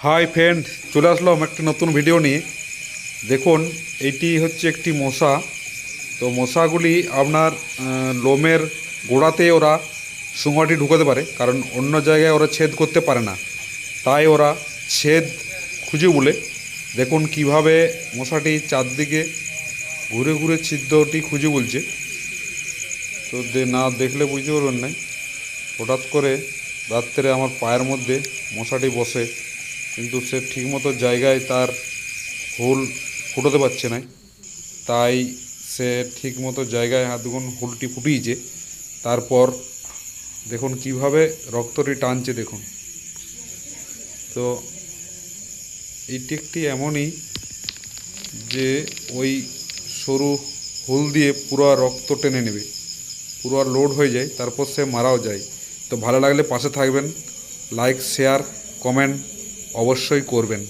Hi friend, চলে আসলাম একটা নতুন ভিডিও নিয়ে। দেখুন, এইটি হচ্ছে একটি মশা। তো মশাগুলি আপনার লোমের গোড়াতে ওরা সুঙাটি ঢুকাতে পারে, কারণ অন্য জায়গায় ওরা ছেদ করতে পারে না। তাই ওরা ছেদ খুঁজে বলে। দেখুন কিভাবে মশাটি চারদিকে ঘুরে ঘুরে ছিদ্রটি খুঁজে বলছে। তো না দেখলে বুঝতে পারবেন না। হঠাৎ করে রাত্রে আমার পায়ের মধ্যে মশাটি বসে, কিন্তু সে ঠিকমতো জায়গায় তার হুল ফুটোতে পারছে না। তাই সে ঠিকমতো জায়গায় হাতগুন হুলটি ফুটিয়েছে। তারপর দেখুন কিভাবে রক্তটি টানছে দেখুন। তো এইটি একটি এমনই যে ওই সরু হুল দিয়ে পুরো রক্ত টেনে নেবে, পুরো লোড হয়ে যায়, তারপর সে মারাও যায়। তো ভালো লাগলে পাশে থাকবেন, লাইক শেয়ার কমেন্ট অবশ্যই করবেন।